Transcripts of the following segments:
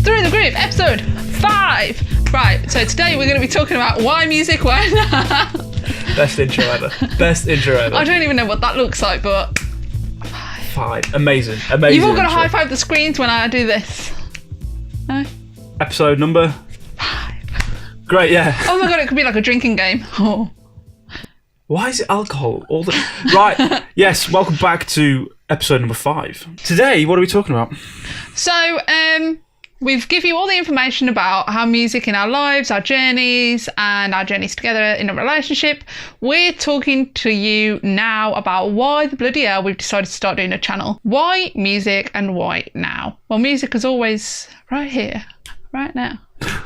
Through the Groove, episode 5. Right, so today we're going to be talking about why music, why not. Best intro ever. Best intro ever. I don't even know what that looks like, but... 5. Amazing. You've all got to intro. high five the screens when I do this. No? Episode number 5. Great, yeah. Oh my god, it could be like a drinking game. Oh. Why is it alcohol all the... Right, yes, welcome back to episode number 5. Today, what are we talking about? So, we've given you all the information about how music in our lives, our journeys, and our journeys together in a relationship. We're talking to you now about why the bloody hell we've decided to start doing a channel. Why music and why now? Well, music is always right here, right now.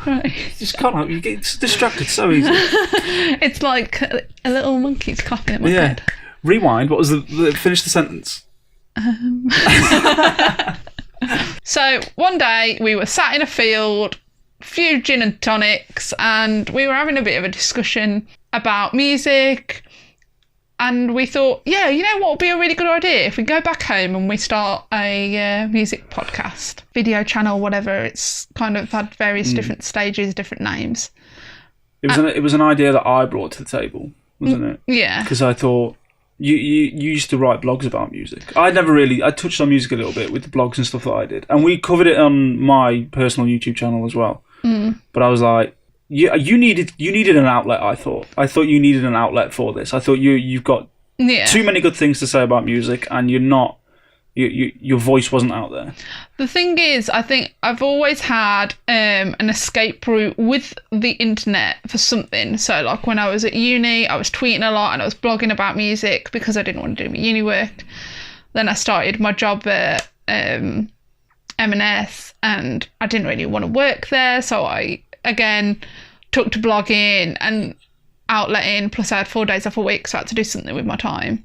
Right. Just can't help you get distracted so easily. It's like a little monkey's clapping at my head. Rewind. What was finish the sentence? So one day we were sat in a field, few gin and tonics, and we were having a bit of a discussion about music. And we thought, yeah, you know what would be a really good idea if we go back home and we start a music podcast, video channel, whatever. It's kind of had various different stages, different names. It was an idea that I brought to the table, wasn't it? Yeah. Because I thought you used to write blogs about music. I touched on music a little bit with the blogs and stuff that I did, and we covered it on my personal YouTube channel as well. But I was like, you needed an outlet. I thought you needed an outlet for this. I thought you've got too many good things to say about music, and you're not. Your voice wasn't out there. The thing is, I think I've always had an escape route with the internet for something. So, like when I was at uni, I was tweeting a lot and I was blogging about music because I didn't want to do my uni work. Then I started my job at M&S, and I didn't really want to work there, so I again took to blogging and outletting. Plus, I had 4 days off a week, so I had to do something with my time.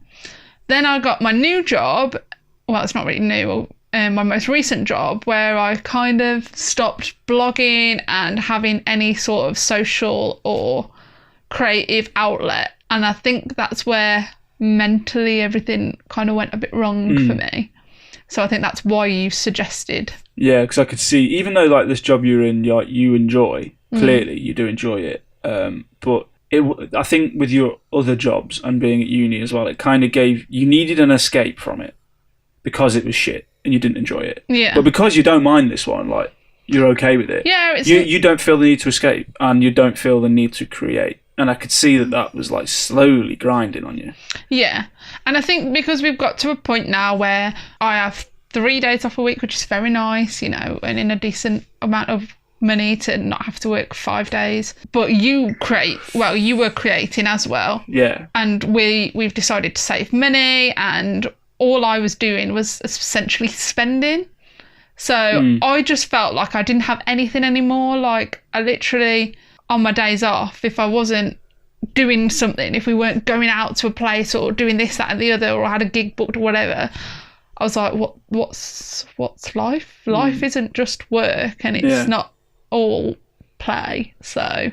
Then I got my new job. Well, it's not really new, my most recent job, where I kind of stopped blogging and having any sort of social or creative outlet. And I think that's where mentally everything kind of went a bit wrong for me. So I think that's why you suggested. Yeah, because I could see, even though like this job you're in, you enjoy, clearly you do enjoy it. But I think with your other jobs and being at uni as well, it kind of you needed an escape from it. Because it was shit and you didn't enjoy it. Yeah. But because you don't mind this one, like, you're okay with it. Yeah. You don't feel the need to escape and you don't feel the need to create. And I could see that was like slowly grinding on you. Yeah. And I think because we've got to a point now where I have 3 days off a week, which is very nice, and in a decent amount of money to not have to work 5 days. But you were creating as well. Yeah. And we've decided to save money, and all I was doing was essentially spending. So I just felt like I didn't have anything anymore. Like I literally, on my days off, if I wasn't doing something, if we weren't going out to a place or doing this, that and the other, or I had a gig booked or whatever, I was like, what's life? Life isn't just work, and it's not all play. So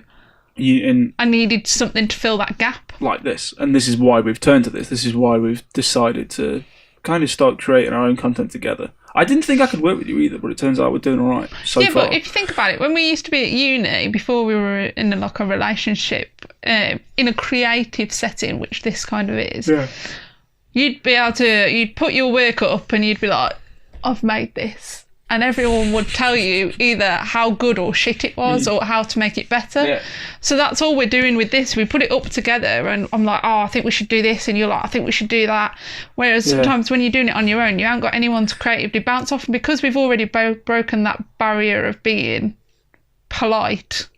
I needed something to fill that gap. Like this. And this is why we've turned to this. This is why we've decided to kind of start creating our own content together. I didn't think I could work with you either, but it turns out we're doing all right so far. But if you think about it, when we used to be at uni, before we were in a relationship, in a creative setting, which this kind of is, you'd put your work up and you'd be like, I've made this. And everyone would tell you either how good or shit it was or how to make it better. Yeah. So that's all we're doing with this. We put it up together and I'm like, I think we should do this. And you're like, I think we should do that. Whereas sometimes when you're doing it on your own, you haven't got anyone to creatively bounce off. And because we've already broken that barrier of being polite.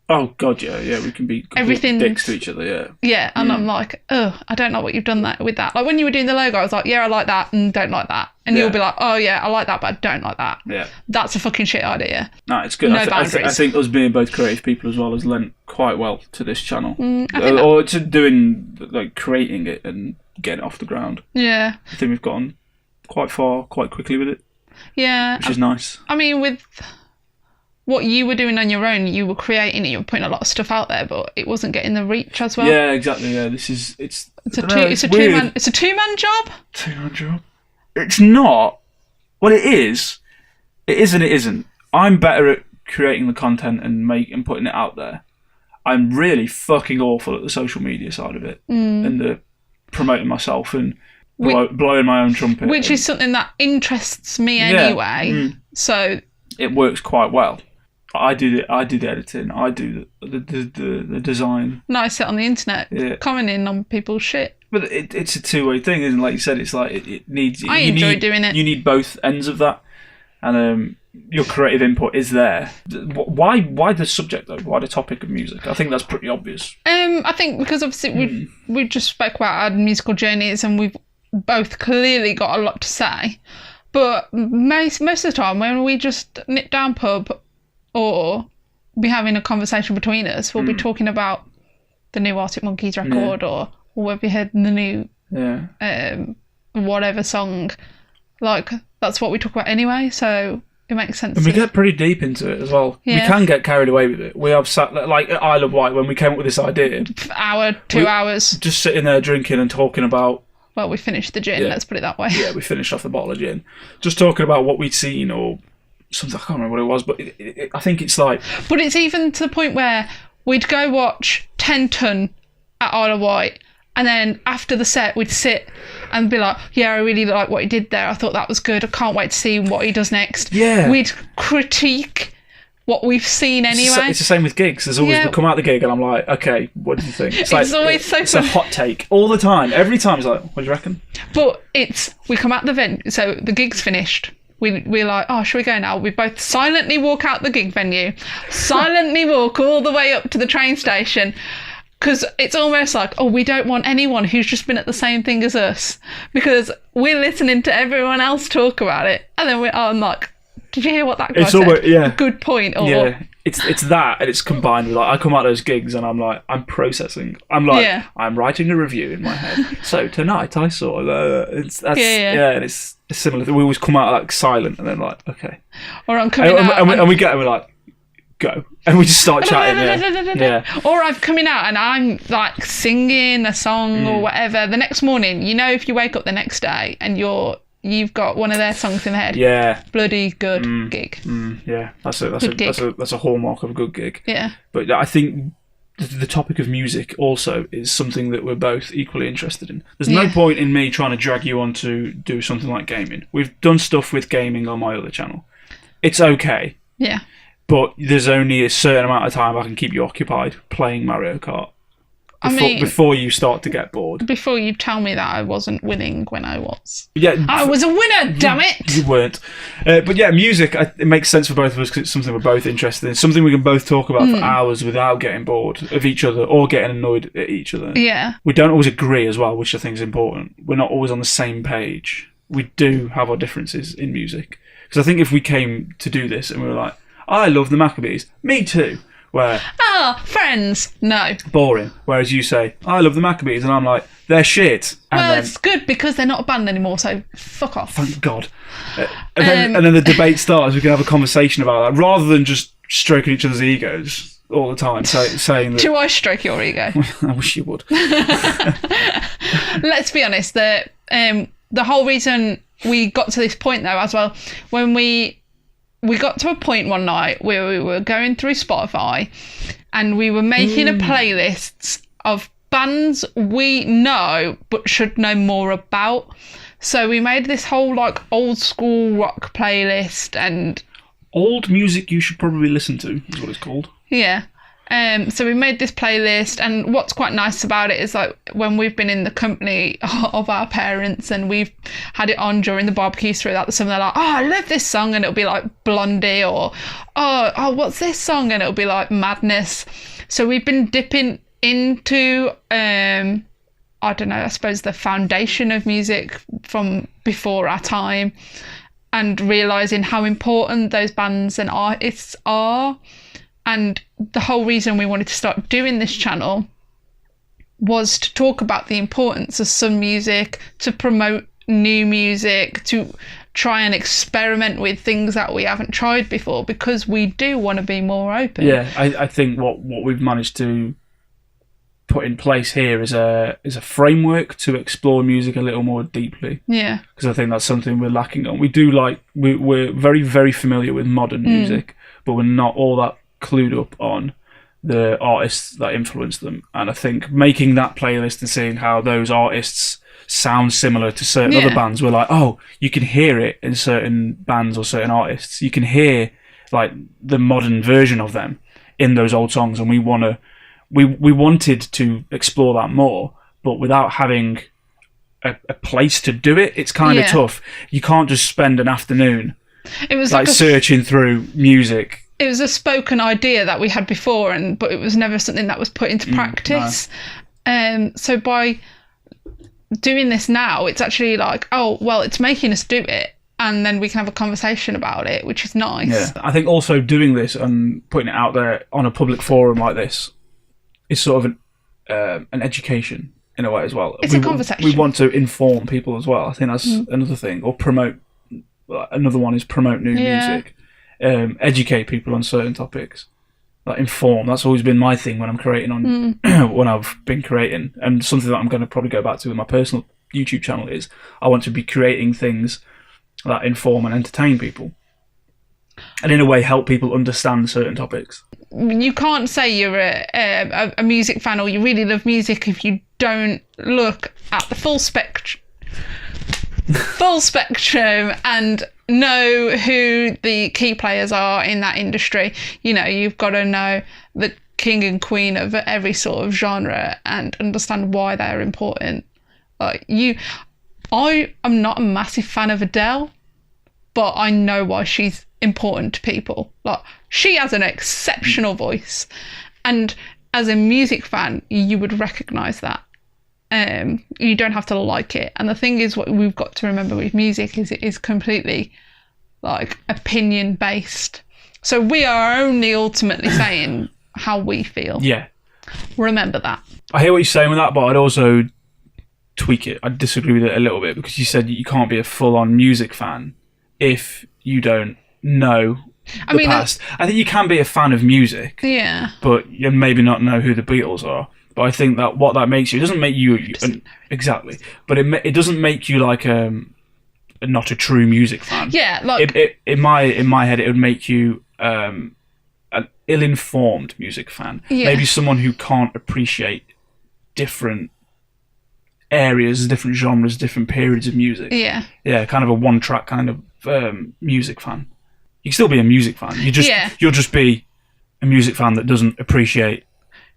Oh, God, yeah, we can be dicks to each other, Yeah, and I'm like, I don't know what you've done with that. Like, when you were doing the logo, I was like, yeah, I like that and don't like that. And you'll be like, oh, yeah, I like that, but I don't like that. Yeah. That's a fucking shit idea. No, it's good. I think us being both creative people as well has lent quite well to this channel. Or to doing, like, creating it and getting it off the ground. Yeah. I think we've gotten quite far, quite quickly with it. Yeah. Which is nice. I mean, with what you were doing on your own, you were creating it, you were putting a lot of stuff out there, but it wasn't getting the reach as well. Yeah, exactly. Yeah, it's a two-man job. Two-man job. It's not. Well, it is. It is and it isn't. I'm better at creating the content and putting it out there. I'm really fucking awful at the social media side of it and the promoting myself and blowing my own trumpet. Which is something that interests me anyway. So it works quite well. I do the editing. I do the design. No, I sit on the internet commenting on people's shit. But it's a two-way thing, isn't it? Like you said, it's like it needs. I enjoy doing it. You need both ends of that, and your creative input is there. Why the subject though? Why the topic of music? I think that's pretty obvious. I think because obviously we just spoke about our musical journeys, and we've both clearly got a lot to say. But most of the time, when we just nip down pub or be having a conversation between us, we'll be talking about the new Arctic Monkeys record, or we'll be hearing the new whatever song. Like, that's what we talk about anyway, so it makes sense. And we get pretty deep into it as well. Yeah. We can get carried away with it. We have sat, like at Isle of Wight, when we came up with this idea. Hour, 2 hours. Just sitting there drinking and talking about... Well, we finished the gin, let's put it that way. Yeah, we finished off the bottle of gin. Just talking about what we'd seen or something, I can't remember what it was, but I think it's like... But it's even to the point where we'd go watch 10 Ton at Isle of Wight, and then after the set, we'd sit and be like, yeah, I really like what he did there. I thought that was good. I can't wait to see what he does next. Yeah. We'd critique what we've seen anyway. It's the same with gigs. There's always, we come out the gig and I'm like, okay, what do you think? It's always so It's a hot take all the time. Every time it's like, what do you reckon? But we come out the venue, so the gig's finished. We're like, oh, shall we go now? We both silently walk out the gig venue, silently walk all the way up to the train station, because it's almost like, oh, we don't want anyone who's just been at the same thing as us, because we're listening to everyone else talk about it, and then I'm like, did you hear what that guy said? Almost, Good point. Or, it's that, and it's combined with, like, I come out of those gigs and I'm like, I'm processing. I'm like, I'm writing a review in my head. So tonight I saw and it's similar. We always come out like silent and then like, okay. Or I'm coming out and we get, and we're like, go, and we just start chatting. Or I'm coming out and I'm like singing a song or whatever. The next morning, if you wake up the next day and you've got one of their songs in the head. Bloody good gig. That's a hallmark of a good gig. Yeah. But I think the topic of music also is something that we're both equally interested in. There's no point in me trying to drag you on to do something like gaming. We've done stuff with gaming on my other channel. It's okay. Yeah. But there's only a certain amount of time I can keep you occupied playing Mario Kart. Before you start to get bored. Before you tell me that I wasn't winning when I was. Yeah, I was a winner, damn it! You weren't. But yeah, music, it makes sense for both of us because it's something we're both interested in. Something we can both talk about for hours without getting bored of each other or getting annoyed at each other. Yeah. We don't always agree as well, which I think is important. We're not always on the same page. We do have our differences in music. Because I think if we came to do this and we were like, I love the Maccabees. Me too. Where friends, no, boring. Whereas you say, I love the Maccabees, and I'm like, they're shit. And it's good because they're not a band anymore, so fuck off. Thank God. And then the debate starts. We can have a conversation about that rather than just stroking each other's egos all the time, saying that. Do I stroke your ego? I wish you would. Let's be honest. The whole reason we got to this point, though, as well, when we got to a point one night where we were going through Spotify and we were making a playlist of bands we know but should know more about. So we made this whole like old school rock playlist and... Old music you should probably listen to is what it's called. Yeah. So we made this playlist, and what's quite nice about it is like when we've been in the company of our parents and we've had it on during the barbecues throughout the summer, they're like, oh, I love this song, and it'll be like Blondie, or oh, what's this song, and it'll be like Madness. So we've been dipping into I don't know, I suppose the foundation of music from before our time, and realising how important those bands and artists are. And the whole reason we wanted to start doing this channel was to talk about the importance of some music, to promote new music, to try and experiment with things that we haven't tried before, because we do want to be more open. Yeah, I think what we've managed to put in place here is a framework to explore music a little more deeply. Yeah. Because I think that's something we're lacking on. We're very, very familiar with modern music, but we're not all that clued up on the artists that influence them. And I think making that playlist and seeing how those artists sound similar to certain other bands, we're like, oh, you can hear it in certain bands or certain artists. You can hear like the modern version of them in those old songs, and we wanted to explore that more, but without having a place to do it, it's kind of tough. You can't just spend an afternoon it was like searching through music. It was a spoken idea that we had before, but it was never something that was put into practice. No. So by doing this now, it's actually like, oh, well, it's making us do it, and then we can have a conversation about it, which is nice. Yeah, I think also doing this and putting it out there on a public forum like this is sort of an education in a way as well. It's a conversation. We want to inform people as well. I think that's another thing. Or promote. Another one is promote new music. Educate people on certain topics. Like inform. That's always been my thing when I'm creating on when I've been creating. And something that I'm going to probably go back to with my personal YouTube channel is I want to be creating things that inform and entertain people. And in a way help people understand certain topics. You can't say you're a music fan or you really love music if you don't look at the full spectrum and know who the key players are in that industry. You know, you've got to know the king and queen of every sort of genre and understand why they're important. I am not a massive fan of Adele, but I know why she's important to people. Like, she has an exceptional voice, and as a music fan you would recognize that. You don't have to like it, and the thing is, what we've got to remember with music is it is completely like opinion based, so we are only ultimately saying how we feel. Remember that. I hear what you're saying with that, but I'd also tweak it. I'd disagree with it a little bit, because you said you can't be a full-on music fan if you don't know the past. I think you can be a fan of music, but you maybe not know who the Beatles are. But I think that what that makes you, it doesn't make you exactly, but it doesn't make you like not a true music fan. Yeah, like in my head, it would make you an ill-informed music fan. Maybe someone who can't appreciate different areas, different genres, different periods of music. Kind of a one-track kind of music fan. You can still be a music fan. You'll just be a music fan that doesn't appreciate.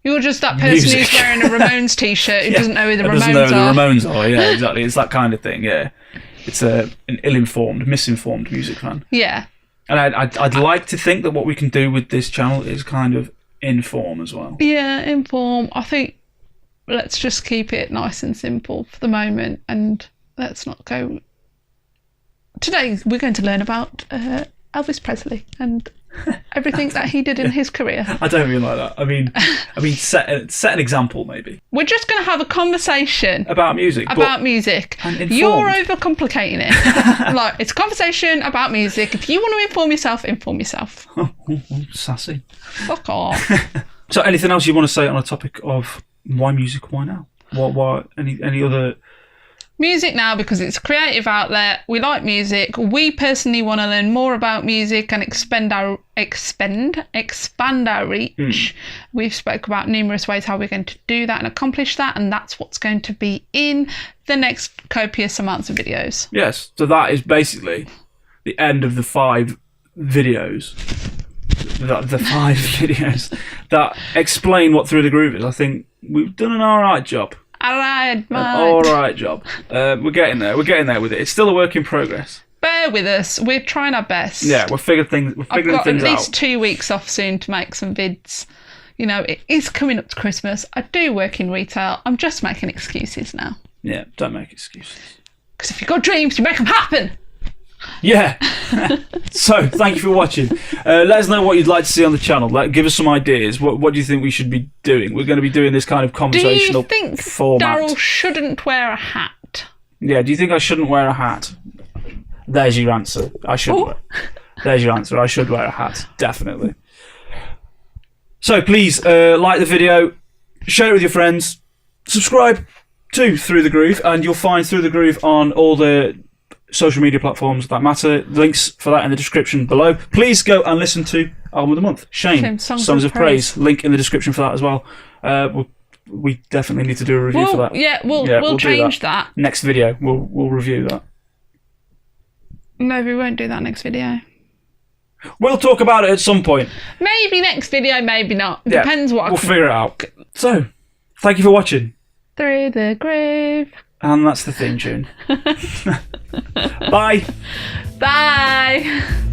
You're just that person music. Who's wearing a Ramones t-shirt who doesn't know who the Ramones are. Doesn't know who the Ramones are. Yeah, exactly. It's that kind of thing. Yeah, it's an ill-informed, misinformed music fan. Yeah. And I'd like to think that what we can do with this channel is kind of inform as well. Yeah, inform. I think let's just keep it nice and simple for the moment, and let's not go. Today we're going to learn about Elvis Presley and everything that he did in his career. I don't mean like that. I mean, set an example maybe. We're just going to have a conversation about music. You're overcomplicating it. Like, it's a conversation about music. If you want to inform yourself, inform yourself. Sassy. Fuck off. So, anything else you want to say on a topic of why music? Why now? What? Any other? Music now because it's a creative outlet. We like music. We personally want to learn more about music and expand our reach. We've spoke about numerous ways how we're going to do that and accomplish that, and that's what's going to be in the next copious amounts of videos. Yes, so that is basically the end of the 5 videos. The 5 videos that explain what Through the Groove is. I think we've done an alright job. Alright job. We're getting there. We're getting there with it. It's still a work in progress. Bear with us. We're trying our best. Yeah, we're figuring things out. I've got at least 2 weeks off soon to make some vids. You know, it is coming up to Christmas. I do work in retail. I'm just making excuses now. Yeah, don't make excuses. Because if you've got dreams, you make them happen. Yeah. So, thank you for watching. Let us know what you'd like to see on the channel. Give us some ideas. What do you think we should be doing? We're going to be doing this kind of conversational format. Do you think Daryl shouldn't wear a hat? Yeah, do you think I shouldn't wear a hat? There's your answer. I should. There's your answer. I should wear a hat. Definitely. So, please like the video. share it with your friends, subscribe to Through the Groove, and you'll find Through the Groove on all the social media platforms that matter. Links for that in the description below. Please go and listen to Album of the Month, Shame, Songs of Praise. Link in the description for that as well. We definitely need to do a review for that. Yeah, we'll change that. Next video, we'll review that. No, we won't do that next video. We'll talk about it at some point. Maybe next video, maybe not. Depends what. We'll figure it out. So, thank you for watching. Through the Groove. And that's the theme tune. Bye. Bye.